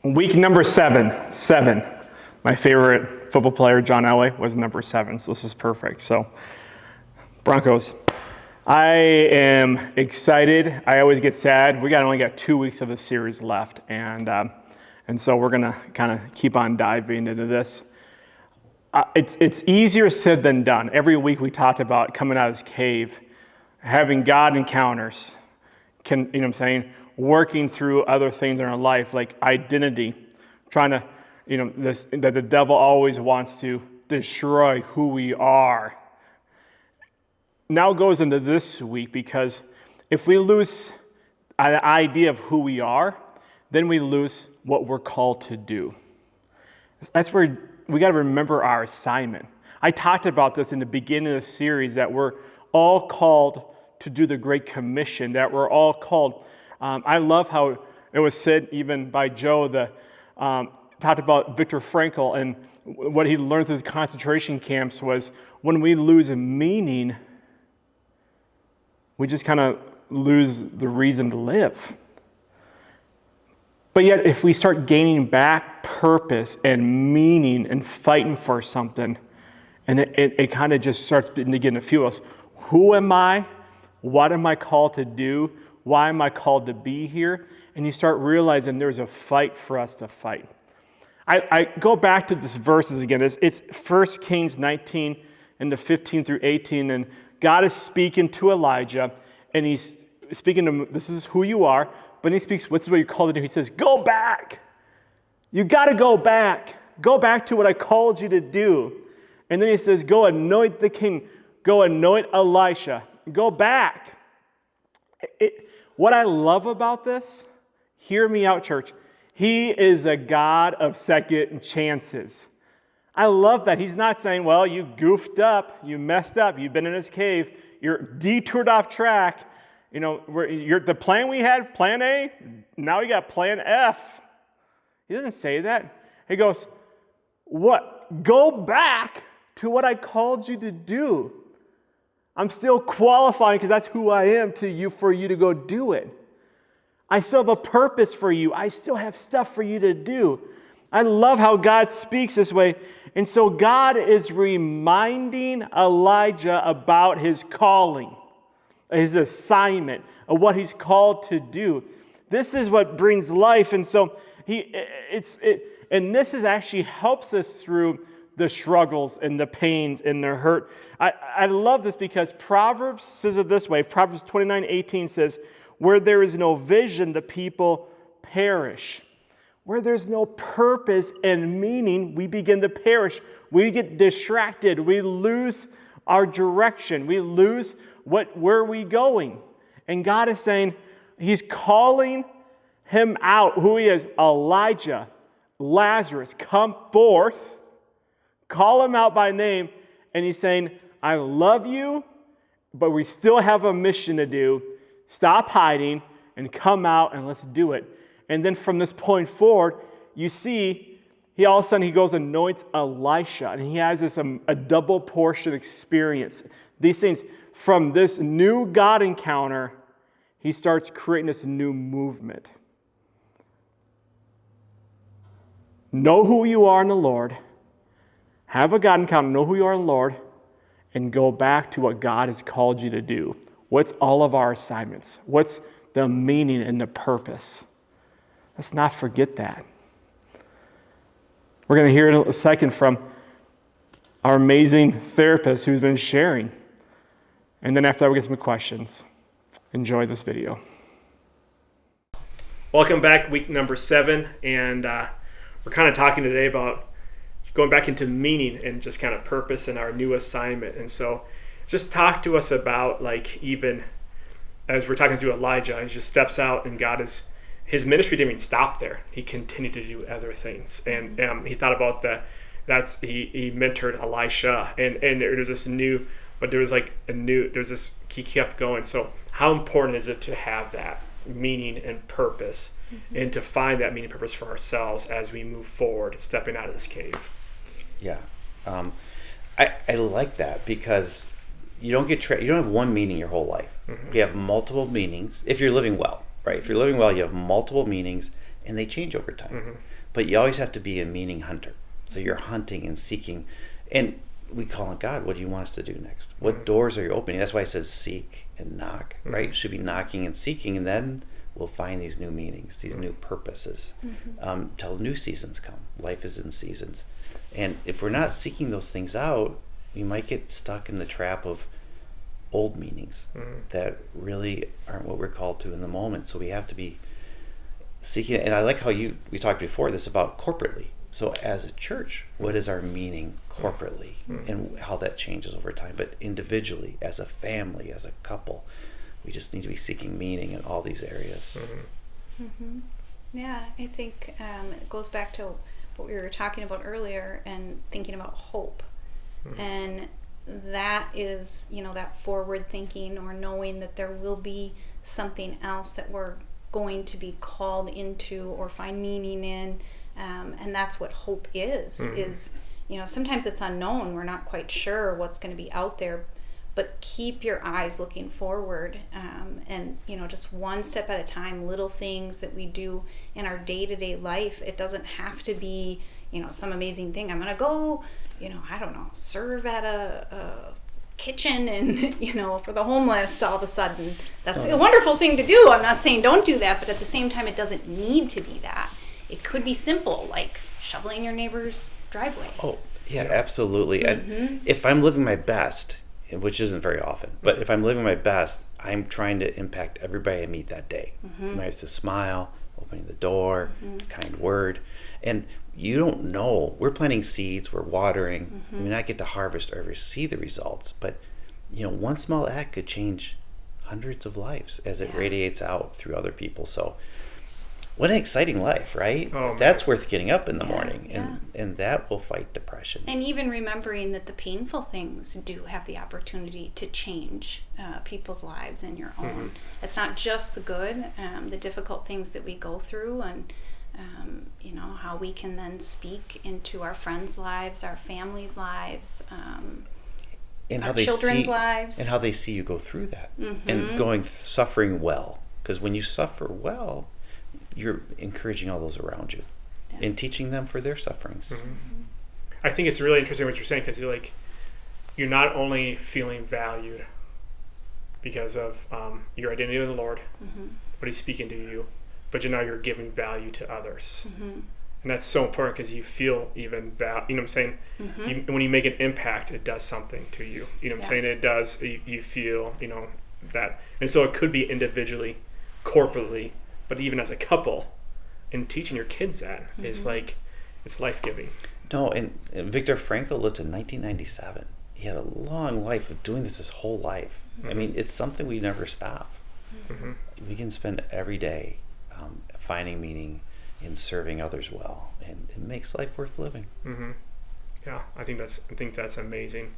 Week number seven. My favorite football player, John Elway, was number 7, so this is perfect. So, Broncos. I am excited. I always get sad. We only got 2 weeks of the series left, and so we're gonna kind of keep on diving into this. It's easier said than done. Every week we talked about coming out of this cave, having God encounters, working through other things in our life like identity, trying to, that the devil always wants to destroy who we are. Now goes into this week because if we lose an idea of who we are, then we lose what we're called to do. That's where we got to remember our assignment. I talked about this in the beginning of the series, that we're all called to do the Great Commission, that we're all called. I love how it was said even by Joe, talked about Viktor Frankl, and what he learned through his concentration camps was when we lose meaning, we just kind of lose the reason to live. But yet, if we start gaining back purpose and meaning and fighting for something, and it kind of just starts beginning to fuel us. Who am I? What am I called to do? Why am I called to be here? And you start realizing there's a fight for us to fight. I go back to this verses again. It's 1 Kings 19 and the 15 through 18, and God is speaking to Elijah, and he's speaking to him, this is who you are, but he speaks, what's what you're called to do. He says, go back. You got to go back. Go back to what I called you to do. And then he says, go anoint the king. Go anoint Elisha. Go back. What I love about this, hear me out, church, he is a God of second chances. I love that. He's not saying, well, you goofed up, you messed up, you've been in this cave, you're detoured off track. The plan we had, plan A, now you got plan F. He doesn't say that. He goes, what? Go back to what I called you to do. I'm still qualifying because that's who I am for you to go do it. I still have a purpose for you. I still have stuff for you to do. I love how God speaks this way. And so God is reminding Elijah about his calling, his assignment, of what he's called to do. This is what brings life. And so this actually helps us through the struggles and the pains and the hurt. I love this because Proverbs says it this way. Proverbs 29:18 says, where there is no vision, the people perish. Where there's no purpose and meaning, we begin to perish. We get distracted. We lose our direction. We lose where are we going? And God is saying, he's calling him out, who he is, Elijah, Lazarus, come forth. Call him out by name. And he's saying, I love you, but we still have a mission to do. Stop hiding and come out and let's do it. And then from this point forward, you see, all of a sudden he goes and anoints Elisha, and he has a double portion experience. These things, from this new God encounter, he starts creating this new movement. Know who you are in the Lord, have a God encounter, know who you are in the Lord, and go back to what God has called you to do. What's all of our assignments? What's the meaning and the purpose? Let's not forget that. We're going to hear in a second from our amazing therapist who's been sharing. And then after that, we'll get some questions. Enjoy this video. Welcome back, week number 7. And we're kind of talking today about going back into meaning and just kind of purpose in our new assignment. And so just talk to us about, even as we're talking through Elijah, he just steps out, and his ministry didn't even stop there. He continued to do other things. And he thought about he mentored Elisha, and there was this new, but there was he kept going. So how important is it to have that meaning and purpose, and to find that meaning and purpose for ourselves as we move forward, stepping out of this cave? Yeah. I like that because you don't have one meaning your whole life. You have multiple meanings if you're living well, right? If you're living well, you have multiple meanings, and they change over time. But you always have to be a meaning hunter. So you're hunting and seeking, and we call on God, what do you want us to do next? What doors are you opening? That's why it says seek and knock, right? You should be knocking and seeking, and then we'll find these new meanings, these new purposes, till new seasons come. Life is in seasons. And if we're not seeking those things out, we might get stuck in the trap of old meanings that really aren't what we're called to in the moment. So we have to be seeking. And I like how we talked before this about corporately. So as a church, what is our meaning corporately and how that changes over time? But individually, as a family, as a couple, we just need to be seeking meaning in all these areas. Yeah, I think it goes back to what we were talking about earlier and thinking about hope. And that is, that forward thinking or knowing that there will be something else that we're going to be called into or find meaning in. And that's what hope is, sometimes it's unknown. We're not quite sure what's going to be out there, but keep your eyes looking forward. And, just one step at a time, little things that we do in our day-to-day life. It doesn't have to be, some amazing thing. I'm going to go, I don't know, serve at a kitchen and, for the homeless all of a sudden. That's a wonderful thing to do. I'm not saying don't do that, but at the same time, it doesn't need to be that. It could be simple, like shoveling your neighbor's driveway. Oh, yeah, absolutely. And if I'm living my best, which isn't very often, but if I'm living my best, I'm trying to impact everybody I meet that day. It's a smile, opening the door, kind word. And you don't know. We're planting seeds, we're watering. We may not get to harvest or ever see the results, but one small act could change hundreds of lives as it radiates out through other people. So what an exciting life, right? That's worth getting up in the morning, and that will fight depression. And even remembering that the painful things do have the opportunity to change people's lives and your own. It's not just the good, the difficult things that we go through, and how we can then speak into our friends' lives, our families' lives, and our children's lives. And how they see you go through that. And suffering well. Because when you suffer well, you're encouraging all those around you and teaching them for their sufferings. I think it's really interesting what you're saying, because you're not only feeling valued because of your identity with the Lord, what He's speaking to you, but you're giving value to others. And that's so important, because you feel even what I'm saying? When you make an impact, it does something to you. What I'm saying? It does, you feel, that. And so it could be individually, corporately, but even as a couple, and teaching your kids that is it's life-giving. No, and Viktor Frankl lived in 1997. He had a long life of doing this his whole life. I mean, it's something we never stop. We can spend every day finding meaning in serving others well, and it makes life worth living. Yeah, I think that's amazing.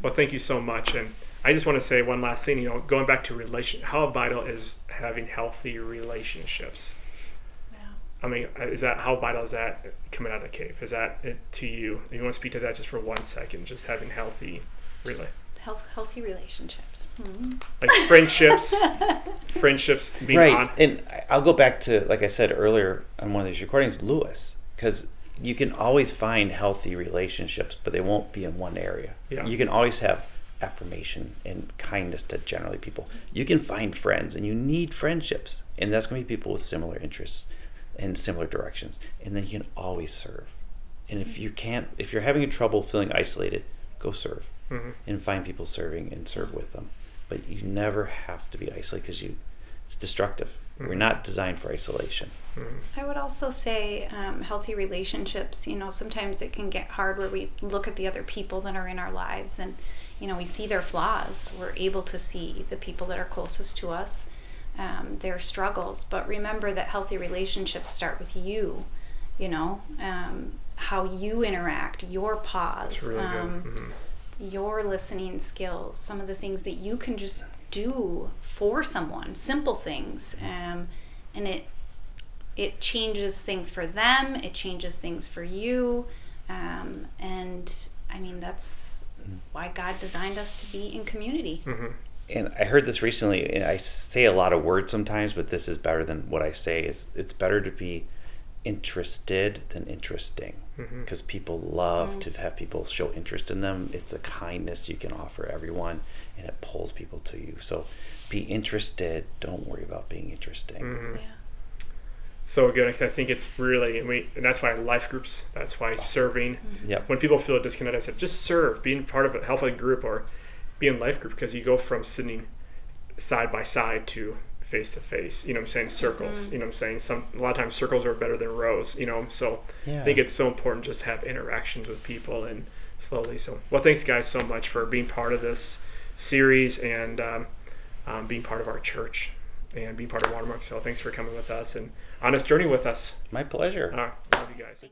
Well, thank you so much. And I just want to say one last thing, going back to how vital is having healthy relationships? Yeah. I mean, how vital is that coming out of the cave? Is that it to you? You want to speak to that just for 1 second, just having healthy relationships. Like friendships being right. on. And I'll go back to, like I said earlier on one of these recordings, Lewis, because you can always find healthy relationships, but they won't be in one area. Yeah. You can always have affirmation and kindness to generally people. You can find friends, and you need friendships, and that's going to be people with similar interests and similar directions. And then you can always serve. And if you're having trouble feeling isolated, go serve and find people serving and serve with them. But you never have to be isolated, because it's destructive. We're not designed for isolation. I would also say healthy relationships, sometimes it can get hard where we look at the other people that are in our lives and, we see their flaws. We're able to see the people that are closest to us, their struggles. But remember that healthy relationships start with you, how you interact, your pause, That's really good. your listening skills, some of the things that you can just do for someone, simple things, and it changes things for them, it changes things for you, and I mean, that's why God designed us to be in community. And I heard this recently, and I say a lot of words sometimes, but this is better than what I say. Is it's better to be interested than interesting, because people love to have people show interest in them. It's a kindness you can offer everyone, and it pulls people to you. So be interested. Don't worry about being interesting. Yeah. So good. I think it's really, and that's why life groups, that's why serving. Yep. When people feel disconnected, I said, just serve, being part of a healthy group or be in life group, because you go from sitting side by side to face, you know what I'm saying, circles, you know what I'm saying, a lot of times circles are better than rows, you know, so Yeah. I think it's so important just to have interactions with people and slowly. So, well, thanks guys so much for being part of this series and being part of our church and being part of Watermark. So thanks for coming with us and on this journey with us. My pleasure. All right, love you guys.